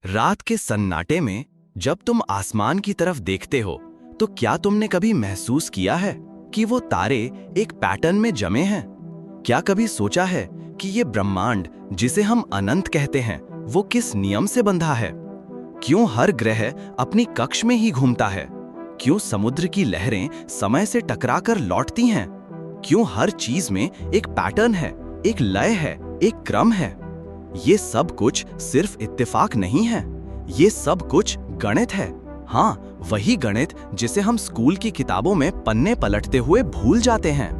रात के सन्नाटे में जब तुम आसमान की तरफ देखते हो तो क्या तुमने कभी महसूस किया है कि वो तारे एक पैटर्न में जमे हैं? क्या कभी सोचा है कि ये ब्रह्मांड जिसे हम अनंत कहते हैं वो किस नियम से बंधा है? क्यों हर ग्रह अपनी कक्ष में ही घूमता है? क्यों समुद्र की लहरें समय से टकराकर लौटती हैं? क्यों हर चीज में एक पैटर्न है, एक लय है, एक क्रम है? ये सब कुछ सिर्फ इत्तेफाक नहीं है, ये सब कुछ गणित है। हाँ, वही गणित जिसे हम स्कूल की किताबों में पन्ने पलटते हुए भूल जाते हैं।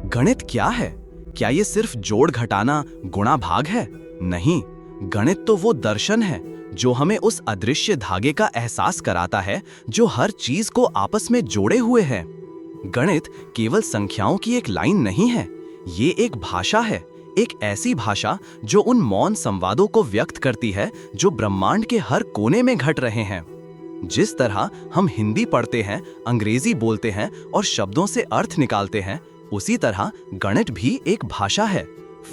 गणित क्या है? क्या ये सिर्फ जोड़ घटाना गुणा भाग है? नहीं, गणित तो वो दर्शन है जो हमें उस अदृश्य धागे का एहसास कराता है जो हर चीज को आपस में जोड़े हुए है। गणित केवल संख्याओं की एक लाइन नहीं है, ये एक भाषा है, एक ऐसी भाषा जो उन मौन संवादों को व्यक्त करती है जो ब्रह्मांड के हर कोने में घट रहे हैं। जिस तरह हम हिंदी पढ़ते हैं, अंग्रेजी बोलते हैं और शब्दों से अर्थ निकालते हैं, उसी तरह गणित भी एक भाषा है।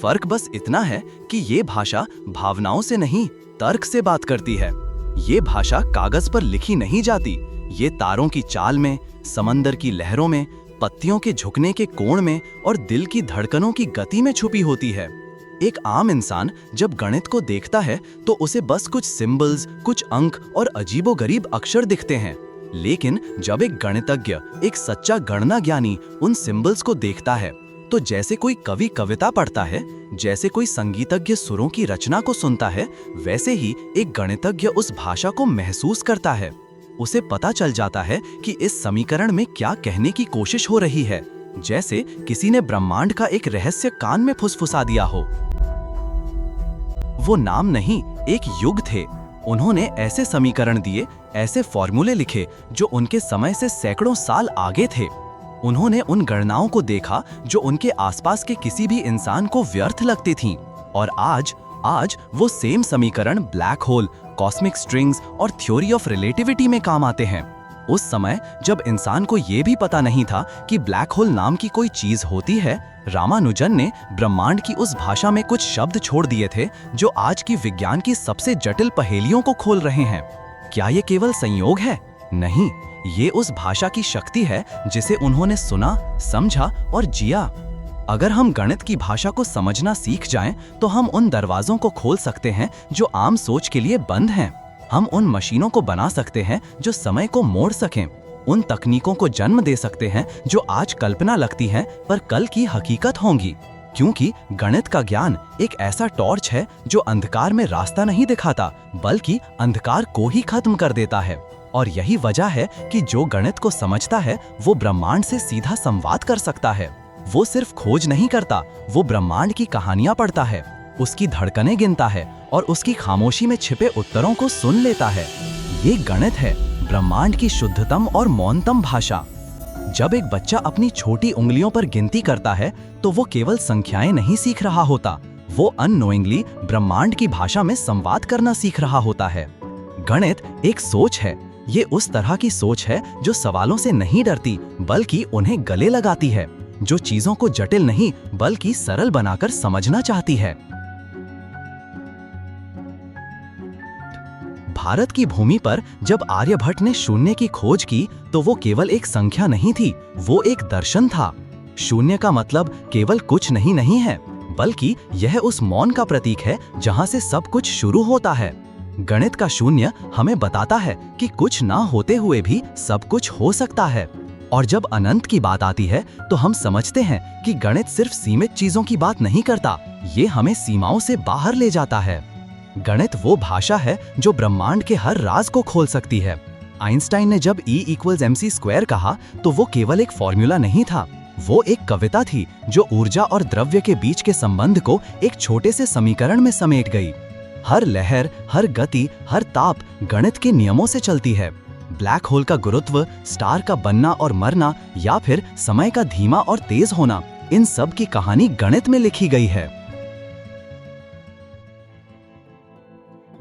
फर्क बस इतना है कि ये भाषा भावनाओं से नहीं, तर्क से बात करती है। ये भाषा कागज पर लिखी नहीं जाती, ये तारों की चाल में, समंदर की लहरों में, पत्तियों के झुकने के कोण में और दिल की धड़कनों की गति में छुपी होती है। एक आम इंसान जब गणित को देखता है तो उसे बस कुछ सिंबल्स, कुछ अंक और अजीबोगरीब अक्षर दिखते हैं, लेकिन जब एक गणितज्ञ, एक सच्चा गणना ज्ञानी उन सिंबल्स को देखता है तो जैसे कोई कवि कविता पढ़ता है, जैसे कोई संगीतज्ञ सुरों की रचना को सुनता है, वैसे ही एक गणितज्ञ उस भाषा को महसूस करता है। उसे पता चल जाता है कि इस समीकरण में क्या कहने की कोशिश हो रही है, जैसे किसी ने ब्रह्मांड का एक रहस्य कान में फुसफुसा दिया हो। वो नाम नहीं, एक युग थे। उन्होंने ऐसे समीकरण दिए, ऐसे फॉर्मूले लिखे जो उनके समय से सैकड़ों साल आगे थे। उन्होंने उन गणनाओं को देखा जो उनके आसपास के किसी भी इंसान को व्यर्थ लगती थीं, और आज वो सेम समीकरण ब्लैक होल, कॉस्मिक स्ट्रिंग्स और थ्योरी ऑफ रिलेटिविटी में काम आते हैं। उस समय जब इंसान को ये भी पता नहीं था कि ब्लैक होल नाम की कोई चीज होती है, रामानुजन ने ब्रह्मांड की उस भाषा में कुछ शब्द छोड़ दिए थे जो आज की विज्ञान की सबसे जटिल पहेलियों को खोल रहे हैं। क्या ये केवल संयोग है? नहीं, ये उस भाषा की शक्ति है जिसे उन्होंने सुना, समझा और जिया। अगर हम गणित की भाषा को समझना सीख जाएं, तो हम उन दरवाजों को खोल सकते हैं जो आम सोच के लिए बंद हैं। हम उन मशीनों को बना सकते हैं जो समय को मोड़ सकें, उन तकनीकों को जन्म दे सकते हैं जो आज कल्पना लगती हैं पर कल की हकीकत होंगी। क्योंकि गणित का ज्ञान एक ऐसा टॉर्च है जो अंधकार में रास्ता नहीं दिखाता, बल्कि अंधकार को ही खत्म कर देता है। और यही वजह है कि जो गणित को समझता है वो ब्रह्मांड से सीधा संवाद कर सकता है। वो सिर्फ खोज नहीं करता, वो ब्रह्मांड की कहानियां पढ़ता है, उसकी धड़कनें गिनता है और उसकी खामोशी में छिपे उत्तरों को सुन लेता है। ये गणित है, ब्रह्मांड की शुद्धतम और मौनतम भाषा। जब एक बच्चा अपनी छोटी उंगलियों पर गिनती करता है तो वो केवल संख्याएं नहीं सीख रहा होता, वो अननोइंगली ब्रह्मांड की भाषा में संवाद करना सीख रहा होता है। गणित एक सोच है, ये उस तरह की सोच है जो सवालों से नहीं डरती बल्कि उन्हें गले लगाती है, जो चीजों को जटिल नहीं बल्कि सरल बनाकर समझना चाहती है। भारत की भूमि पर जब आर्यभट्ट ने शून्य की खोज की तो वो केवल एक संख्या नहीं थी, वो एक दर्शन था। शून्य का मतलब केवल कुछ नहीं है, बल्कि यह उस मौन का प्रतीक है जहां से सब कुछ शुरू होता है। गणित का शून्य हमें बताता है कि कुछ ना होते हुए भी सब कुछ हो सकता है। और जब अनंत की बात आती है तो हम समझते हैं कि गणित सिर्फ सीमित चीजों की बात नहीं करता, ये हमें सीमाओं से बाहर ले जाता है। गणित वो भाषा है जो ब्रह्मांड के हर राज को खोल सकती है। आइंस्टाइन ने जब E=mc² कहा तो वो केवल एक फॉर्मूला नहीं था, वो एक कविता थी जो ऊर्जा और द्रव्य के बीच के संबंध को एक छोटे से समीकरण में समेट गई। हर लहर, हर गति, हर ताप गणित के नियमों से चलती है। ब्लैक होल का गुरुत्व, स्टार का बनना और मरना, या फिर समय का धीमा और तेज होना, इन सब की कहानी गणित में लिखी गई है।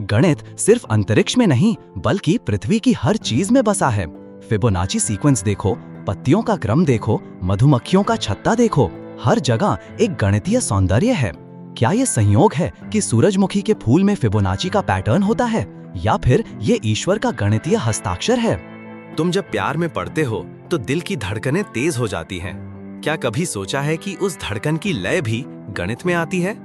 गणित सिर्फ अंतरिक्ष में नहीं बल्कि पृथ्वी की हर चीज में बसा है। फिबोनाची सीक्वेंस देखो, पत्तियों का क्रम देखो, मधुमक्खियों का छत्ता देखो, हर जगह एक गणितीय सौंदर्य है। क्या ये संयोग है कि सूरजमुखी के फूल में फिबोनाची का पैटर्न होता है, या फिर ये ईश्वर का गणितीय हस्ताक्षर है? तुम जब प्यार में पड़ते हो तो दिल की धड़कनें तेज हो जाती हैं। क्या कभी सोचा है कि उस धड़कन की लय भी गणित में आती है?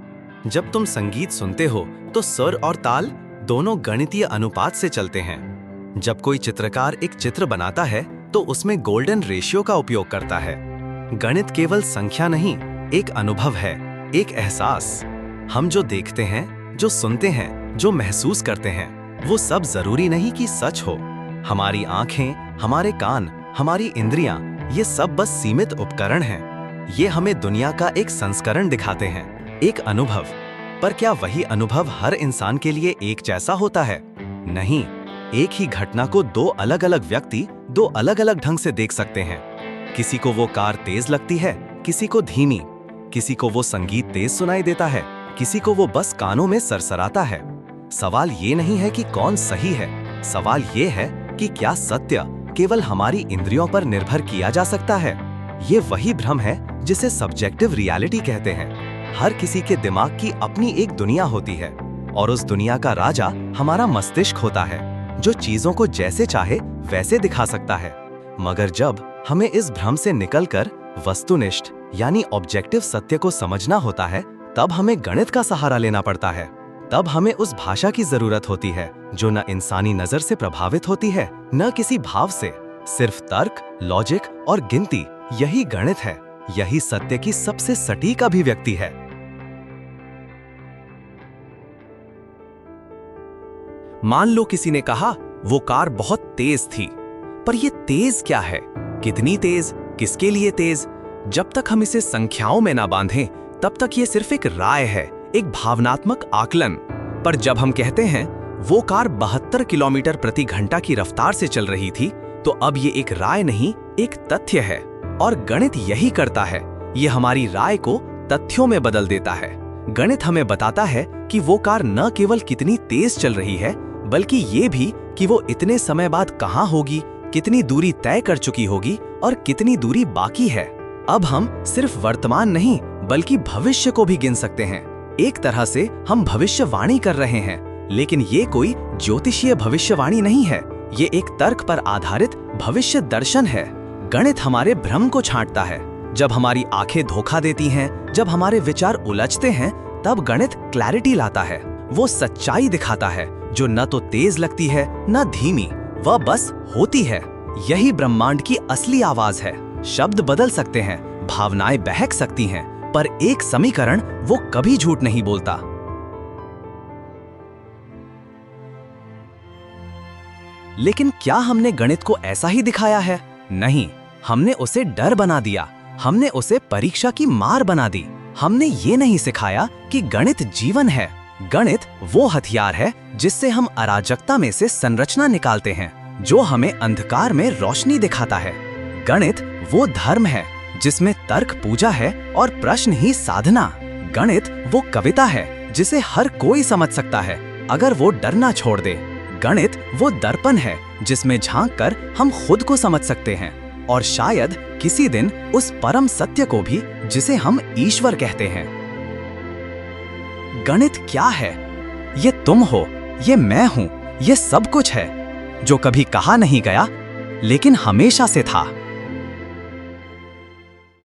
जब तुम संगीत सुनते हो तो स्वर और ताल दोनों गणितीय अनुपात से चलते हैं। जब कोई चित्रकार एक चित्र बनाता है तो उसमें गोल्डन रेशियो का उपयोग करता है। गणित केवल संख्या नहीं, एक अनुभव है, एक एहसास। हम जो देखते हैं, जो सुनते हैं, जो महसूस करते हैं, वो सब जरूरी नहीं कि सच हो। हमारी आंखें, हमारे कान, हमारी इंद्रियां, ये सब बस सीमित उपकरण हैं। ये हमें दुनिया का एक संस्करण दिखाते हैं, एक अनुभव। पर क्या वही अनुभव हर इंसान के लिए एक जैसा होता है? नहीं। एक ही घटना को दो अलग अलग व्यक्ति दो अलग अलग ढंग से देख सकते हैं। किसी को वो कार तेज लगती है, किसी को धीमी। किसी को वो संगीत तेज सुनाई देता है, किसी को वो बस कानों में सरसराता है। सवाल ये नहीं है कि कौन सही है, सवाल ये है कि क्या सत्य केवल हमारी इंद्रियों पर निर्भर किया जा सकता है? ये वही भ्रम है जिसे सब्जेक्टिव रियलिटी कहते हैं। हर किसी के दिमाग की अपनी एक दुनिया होती है और उस दुनिया का राजा हमारा मस्तिष्क होता है, जो चीजों को जैसे चाहे वैसे दिखा सकता है। मगर जब हमें इस भ्रम से निकलकर वस्तुनिष्ठ यानी ऑब्जेक्टिव सत्य को समझना होता है, तब हमें गणित का सहारा लेना पड़ता है। तब हमें उस भाषा की जरूरत होती है जो न इंसानी नजर से प्रभावित होती है, न किसी भाव से। सिर्फ तर्क, लॉजिक और गिनती, यही गणित है। यही सत्य की सबसे सटीक अभिव्यक्ति है। मान लो किसी ने कहा वो कार बहुत तेज थी, पर ये तेज क्या है? कितनी तेज? किसके लिए तेज? जब तक हम इसे संख्याओं में ना बांधें, तब तक ये सिर्फ एक राय है, एक भावनात्मक आकलन। पर जब हम कहते हैं वो कार 72 किलोमीटर प्रति घंटा की रफ्तार से चल रही थी, तो अब ये एक राय नहीं, एक तथ्य है। और गणित यही करता है, ये हमारी राय को तथ्यों में बदल देता है। गणित हमें बताता है कि वो कार न केवल कितनी तेज चल रही है, बल्कि ये भी कि वो इतने समय बाद कहाँ होगी, कितनी दूरी तय कर चुकी होगी और कितनी दूरी बाकी है। अब हम सिर्फ वर्तमान नहीं, बल्कि भविष्य को भी गिन सकते हैं। एक तरह से हम भविष्यवाणी कर रहे हैं, लेकिन ये कोई ज्योतिषीय भविष्यवाणी नहीं है। ये एक तर्क पर आधारित भविष्य दर्शन है। गणित हमारे भ्रम को छांटता है। जब हमारी आंखें धोखा देती हैं, जब हमारे विचार उलझते हैं, तब गणित क्लैरिटी लाता है। वो सच्चाई दिखाता है जो न तो तेज लगती है न धीमी, वह बस होती है। यही ब्रह्मांड की असली आवाज है। शब्द बदल सकते हैं, भावनाएं बहक सकती हैं, पर एक समीकरण वो कभी झूठ नहीं बोलता। लेकिन क्या हमने गणित को ऐसा ही दिखाया है? नहीं, हमने उसे डर बना दिया। हमने उसे परीक्षा की मार बना दी। हमने ये नहीं सिखाया कि गणित जीवन है। गणित वो हथियार है जिससे हम अराजकता में से संरचना निकालते हैं, जो हमें अंधकार में रोशनी दिखाता है। गणित वो धर्म है जिसमें तर्क पूजा है और प्रश्न ही साधना। गणित वो कविता है जिसे हर कोई समझ सकता है अगर वो डरना छोड़ दे। गणित वो दर्पण है जिसमें झांक कर हम खुद को समझ सकते हैं, और शायद किसी दिन उस परम सत्य को भी जिसे हम ईश्वर कहते हैं। गणित क्या है? ये तुम हो, ये मैं हूं, ये सब कुछ है जो कभी कहा नहीं गया लेकिन हमेशा से था।